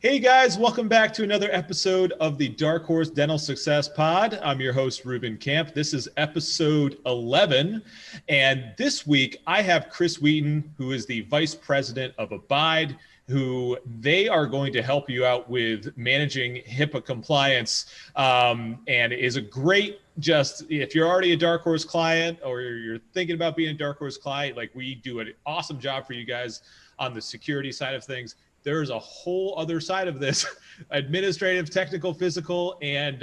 Hey guys, welcome back to another episode of the Darkhorse Dental Success Pod. I'm your host, Ruben Camp. This is episode 11. And this week I have Chris Wheaton, who is the vice president of Abyde, who they are going to help you out with managing Hipaa compliance. And is a great, just if you're already a Darkhorse client or you're thinking about being a Darkhorse client, like we do an awesome job for you guys on the security side of things. There's a whole other side of this, administrative, technical, physical, and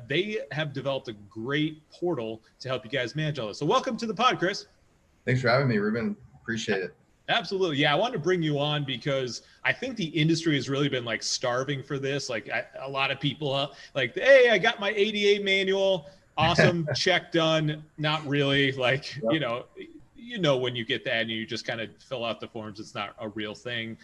they have developed a great portal to help you guys manage all this. So welcome to the pod, Chris. Thanks for having me, Ruben. Appreciate it. Absolutely. Yeah, I wanted to bring you on because I think the industry has really been like starving for this. Like a lot of people like, hey, I got my ADA manual. Awesome. Check done. Not really. Like, yep. you know, when you get that and you just kind of fill out the forms, it's not a real thing.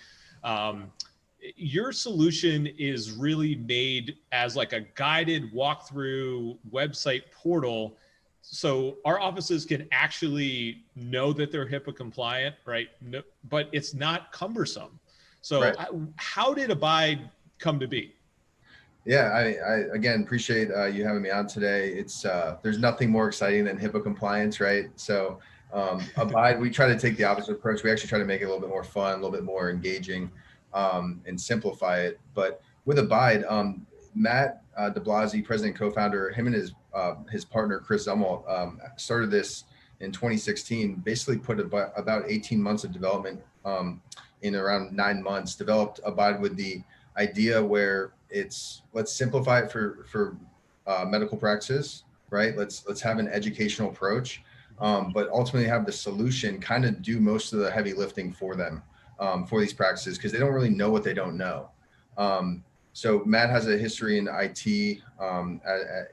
Your solution is really made as like a guided walkthrough website portal. So our offices can actually know that they're HIPAA compliant, right? No, but it's not cumbersome. So right. How did Abyde come to be? Yeah, I again appreciate you having me on today. It's there's nothing more exciting than HIPAA compliance, right? So Abyde, we try to take the opposite approach. We actually try to make it a little bit more fun, a little bit more engaging, and simplify it. But with Abyde, Matt DeBlasi, president and co-founder, him and his partner Chris Zumwalt started this in 2016. Basically, put about 18 months of development in around 9 months. Developed Abyde with the idea where let's simplify it for medical practices, right? Let's have an educational approach. But ultimately have the solution kind of do most of the heavy lifting for them, for these practices, because they don't really know what they don't know. So Matt has a history in IT.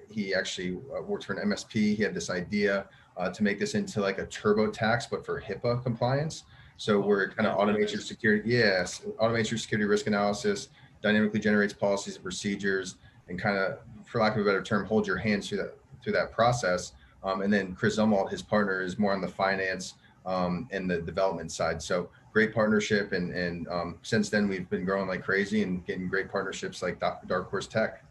He actually worked for an MSP. He had this idea to make this into like a TurboTax, but for HIPAA compliance. So where it kind of automates your security, automates your security risk analysis, dynamically generates policies and procedures, and kind of, for lack of a better term, hold your hands through that process. And then Chris Zumwalt, his partner, is more on the finance and the development side. So great partnership. And since then, we've been growing like crazy and getting great partnerships like Darkhorse Tech.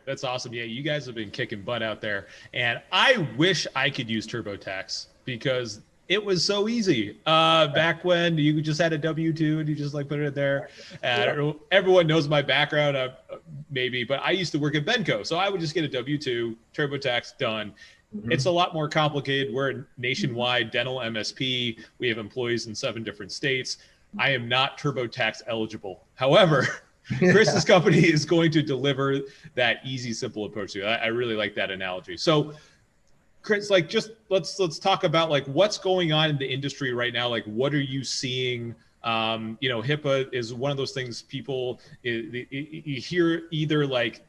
That's awesome. Yeah, you guys have been kicking butt out there. And I wish I could use TurboTax because it was so easy. Back when you just had a W-2 and you just like put it in there. Everyone knows my background, maybe, but I used to work at Benco. So I would just get a W-2, TurboTax, done. It's a lot more complicated. We're a nationwide dental MSP. We have employees in 7 different states. I am not TurboTax eligible. However, Chris's company is going to deliver that easy, simple approach to you. I really like that analogy. So Chris, like just let's talk about like what's going on in the industry right now. Like what are you seeing? HIPAA is one of those things people, you hear either like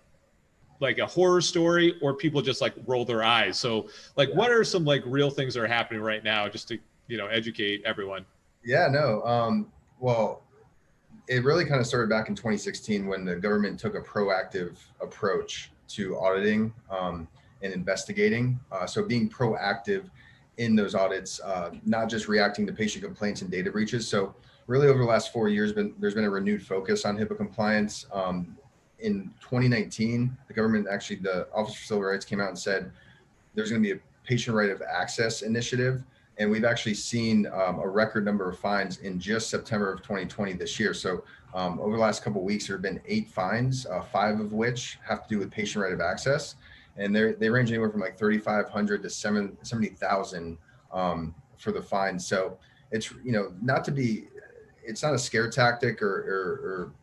a horror story or people just like roll their eyes. So like, what are some like real things that are happening right now just to, educate everyone? Yeah, no. Well, it really kind of started back in 2016 when the government took a proactive approach to auditing and investigating. So being proactive in those audits, not just reacting to patient complaints and data breaches. So really over the last 4 years, there's been a renewed focus on HIPAA compliance. In 2019, the government, actually the Office for Civil Rights, came out and said there's going to be a patient right of access initiative. And we've actually seen a record number of fines in just September of 2020 this year. So over the last couple of weeks, there have been 8 fines, 5 of which have to do with patient right of access. And they range anywhere from like 3,500 to 70,000 for the fines. So it's, it's not a scare tactic or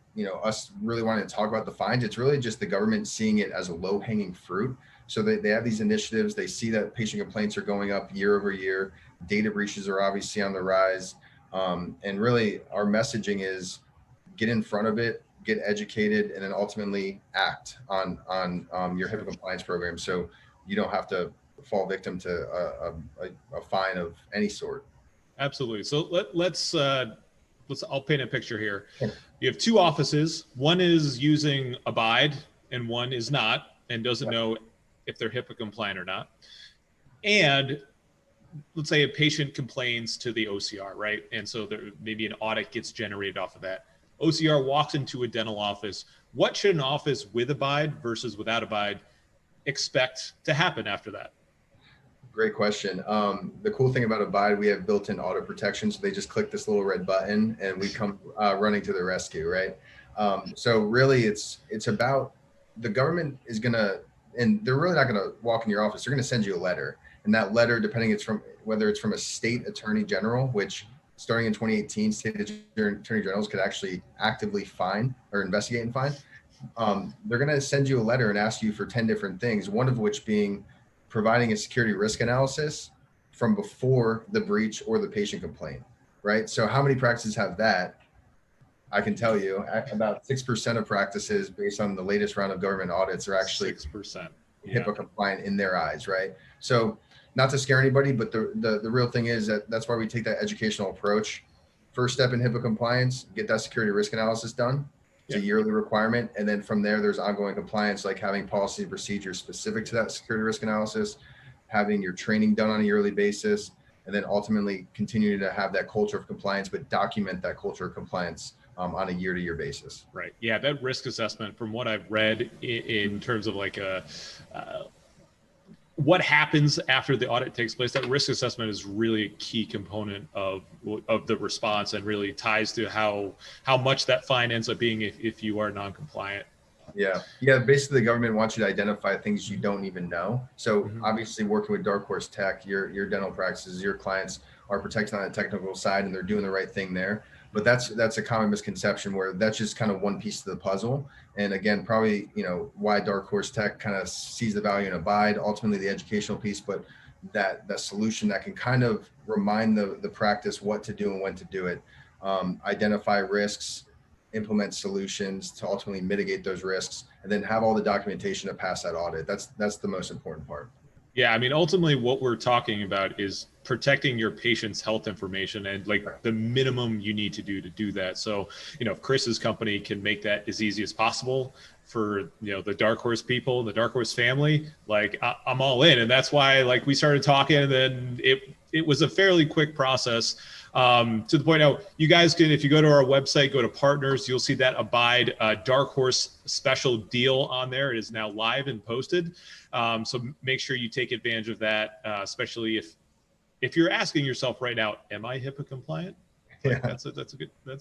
us really wanting to talk about the fines. It's really just the government seeing it as a low hanging fruit. So they have these initiatives. They see that patient complaints are going up year over year. Data breaches are obviously on the rise. And really our messaging is get in front of it, get educated, and then ultimately act on your HIPAA compliance program. So you don't have to fall victim to a fine of any sort. Absolutely. So let's I'll paint a picture here. You have 2 offices. One is using Abyde and one is not, and doesn't know if they're HIPAA compliant or not. And let's say a patient complains to the OCR, right? And so there maybe an audit gets generated off of that. OCR walks into a dental office, what should an office with Abyde versus without Abyde expect to happen after that? Great question. The cool thing about Abyde, we have built-in auto protection, so they just click this little red button and we come running to the rescue, right? So really, it's about the government is gonna, and they're really not gonna walk in your office. They're gonna send you a letter, and that letter, depending it's from whether it's from a state attorney general, which starting in 2018, state attorney generals could actually actively fine or investigate and fine. They're gonna send you a letter and ask you for 10 different things, one of which being providing a security risk analysis from before the breach or the patient complaint, right? So how many practices have that? I can tell you about 6% of practices based on the latest round of government audits are actually 6%. HIPAA compliant in their eyes, right? So not to scare anybody, but the real thing is that's why we take that educational approach. First step in HIPAA compliance, get that security risk analysis done. It's a yearly requirement. And then from there, there's ongoing compliance, like having policy and procedures specific to that security risk analysis, having your training done on a yearly basis, and then ultimately continuing to have that culture of compliance, but document that culture of compliance on a year-to-year basis. Right. Yeah, that risk assessment, from what I've read in terms of like what happens after the audit takes place, that risk assessment is really a key component of the response, and really ties to how much that fine ends up being if you are non-compliant. Yeah. Basically, the government wants you to identify things you don't even know. So obviously, working with Darkhorse Tech, your dental practices, your clients are protected on the technical side, and they're doing the right thing there. But that's a common misconception where that's just kind of one piece of the puzzle. And again, probably, why Darkhorse Tech kind of sees the value in Abyde, ultimately the educational piece, but that solution that can kind of remind the practice what to do and when to do it, identify risks, implement solutions to ultimately mitigate those risks, and then have all the documentation to pass that audit. That's the most important part. Yeah, I mean, ultimately what we're talking about is protecting your patient's health information, and like the minimum you need to do that. So, if Chris's company can make that as easy as possible for, the Darkhorse people, the Darkhorse family, like I'm all in. And that's why, like, we started talking, and then it was a fairly quick process, to the point now you guys can, if you go to our website, go to partners, you'll see that Abyde Darkhorse special deal on there. It is now live and posted. So make sure you take advantage of that, especially if you're asking yourself right now, am I HIPAA compliant? Like, that's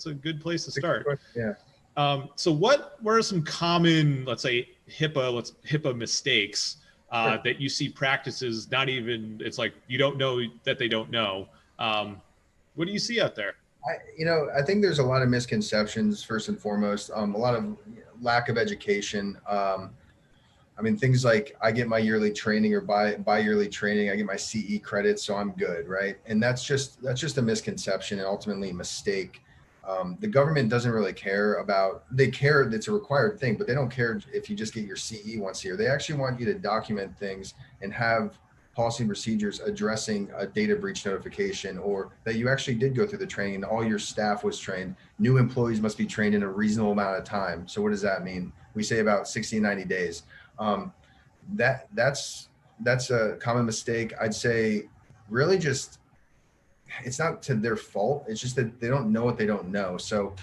a good place to start. Yeah. So what are some common, let's say HIPAA mistakes that you see practices, not even, it's like you don't know that they don't know. What do you see out there? I think there's a lot of misconceptions, first and foremost, a lot of lack of education. Things like I get my yearly training or bi-yearly training, I get my CE credits, so I'm good, right? And that's just a misconception and ultimately a mistake. The government doesn't really care they care that it's a required thing, but they don't care if you just get your CE once a year. They actually want you to document things and have policy and procedures addressing a data breach notification, or that you actually did go through the training, all your staff was trained. New employees must be trained in a reasonable amount of time. So what does that mean? We say about 60 to 90 days. That's a common mistake. I'd say really just, it's not to their fault. It's just that they don't know what they don't know. So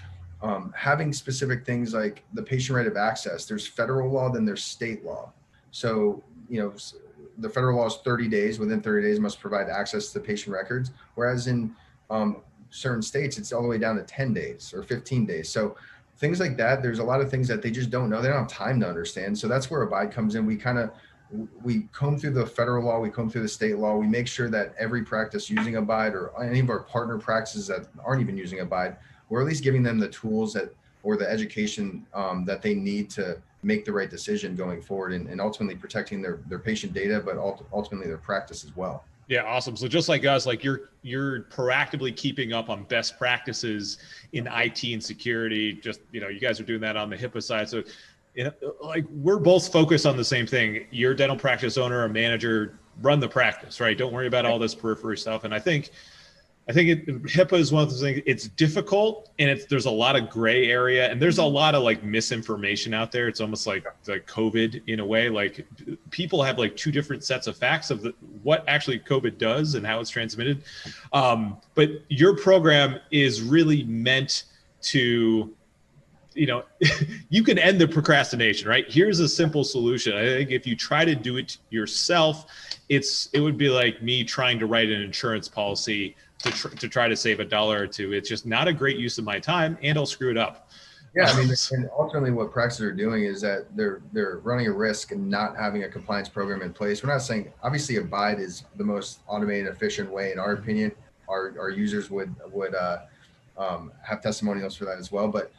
having specific things like the patient right of access, there's federal law, then there's state law. So, the federal law is 30 days. Within 30 days must provide access to patient records. Whereas in certain states, it's all the way down to 10 days or 15 days. So things like that, there's a lot of things that they just don't know. They don't have time to understand. So that's where Abyde comes in. We comb through the federal law, we comb through the state law. We make sure that every practice using Abyde, or any of our partner practices that aren't even using Abyde, we're at least giving them the tools or the education that they need to make the right decision going forward, and ultimately protecting their patient data, but ultimately their practice as well. Yeah, awesome. So just like us, like you're proactively keeping up on best practices in IT and security. Just, you guys are doing that on the HIPAA side. So, like we're both focused on the same thing. You're a dental practice owner, a manager, run the practice, right? Don't worry about all this periphery stuff. And I think HIPAA is one of those things. It's difficult, and there's a lot of gray area, and there's a lot of like misinformation out there. It's almost like COVID in a way. Like people have like two different sets of facts of what actually COVID does and how it's transmitted. But your program is really meant to you can end the procrastination, right? Here's a simple solution. I think if you try to do it yourself, it would be like me trying to write an insurance policy to try to save $1 or $2. It's just not a great use of my time, and I'll screw it up. Yeah, I mean, and ultimately what practices are doing is that they're running a risk and not having a compliance program in place. We're not saying, obviously, Abyde is the most automated, efficient way, in our opinion. Our users would have testimonials for that as well, but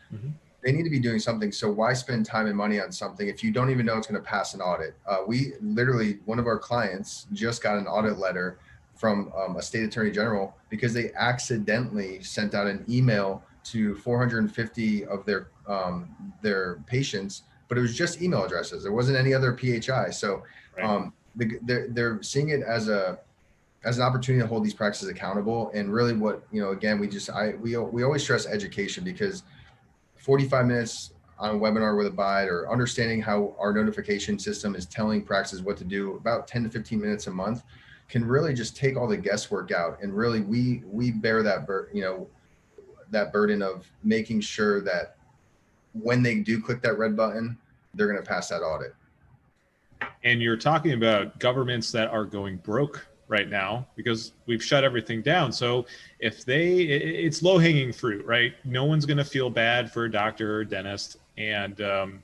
they need to be doing something. So why spend time and money on something if you don't even know it's going to pass an audit? We literally, one of our clients just got an audit letter from a state attorney general because they accidentally sent out an email to 450 of their patients, but it was just email addresses. There wasn't any other PHI. So they're seeing it as an opportunity to hold these practices accountable. And really what, again, we always stress education, because 45 minutes on a webinar with Abyde, or understanding how our notification system is telling practices what to do, about 10 to 15 minutes a month, can really just take all the guesswork out. And really we bear that burden of making sure that when they do click that red button, they're going to pass that audit. And you're talking about governments that are going broke right now because we've shut everything down. So it's low hanging fruit, right? No one's going to feel bad for a doctor or dentist. And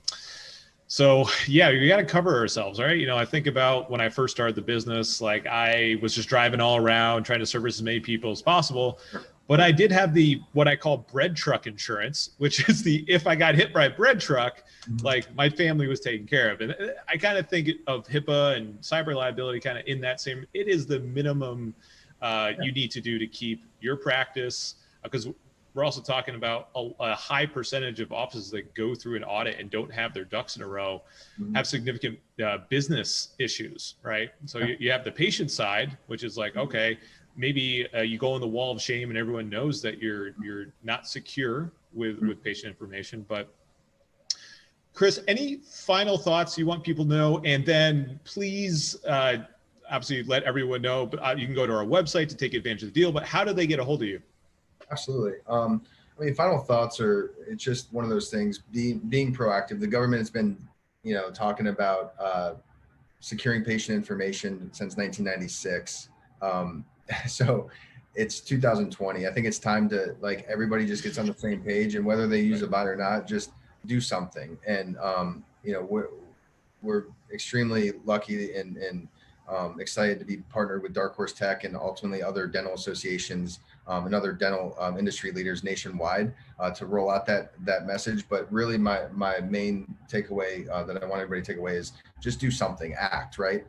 so, yeah, we got to cover ourselves, right? I think about when I first started the business, like I was just driving all around trying to service as many people as possible. But I did have what I call bread truck insurance, which is if I got hit by a bread truck, like my family was taken care of. And I kind of think of Hipaa and cyber liability kind of in that same, it is the minimum you need to do to keep your practice, because we're also talking about a high percentage of offices that go through an audit and don't have their ducks in a row, have significant business issues, right? So you have the patient side, which is like, okay, maybe you go on the wall of shame and everyone knows that you're not secure with patient information. But Chris, any final thoughts you want people to know? And then please, obviously let everyone know, but you can go to our website to take advantage of the deal, but how do they get a hold of you? Absolutely. Final thoughts are, it's just one of those things, being proactive. The government has been, talking about securing patient information since 1996. So it's 2020. I think it's time to, like, everybody just gets on the same page, and whether they use Abyde or not, just do something. And, we're extremely lucky and excited to be partnered with Darkhorse Tech and ultimately other dental associations and other dental industry leaders nationwide to roll out that message. But really my main takeaway that I want everybody to take away is just do something, act, right?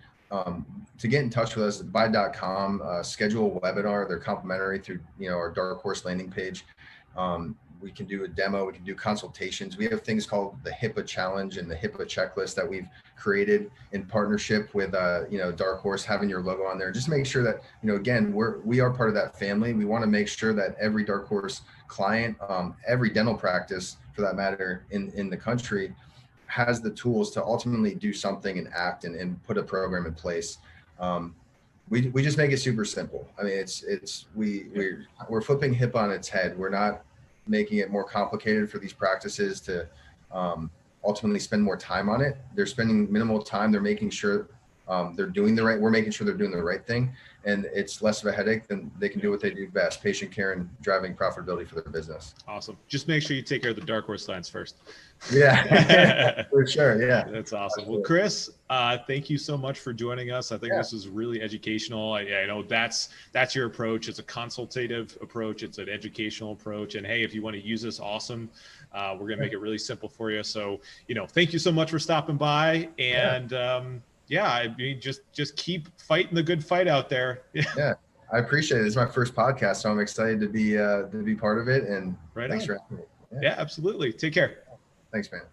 To get in touch with us, Abyde.com, schedule a webinar. They're complimentary through our Darkhorse landing page. We can do a demo, we can do consultations. We have things called the Hipaa challenge and the Hipaa checklist that we've created in partnership with Darkhorse, having your logo on there. Just make sure that, again, we are part of that family. We want to make sure that every Darkhorse client, every dental practice for that matter in the country, has the tools to ultimately do something and act and put a program in place. We just make it super simple. I mean, we're flipping Hipaa on its head. We're not making it more complicated for these practices to ultimately spend more time on it. They're spending minimal time. They're making sure we're making sure they're doing the right thing, and it's less of a headache. Than they can do what they do best: patient care and driving profitability for their business. Awesome. Just make sure you take care of the Darkhorse lines first. Yeah, for sure. Yeah, that's awesome. Absolutely. Well, Chris, thank you so much for joining us. I think this is really educational. I know that's your approach. It's a consultative approach. It's an educational approach. And hey, if you want to use this, awesome. We're going to make it really simple for you. So, thank you so much for stopping by. And just keep fighting the good fight out there. Yeah, I appreciate it. It's my first podcast, so I'm excited to be part of it. And thanks for having me. Yeah, absolutely. Take care. Thanks, man.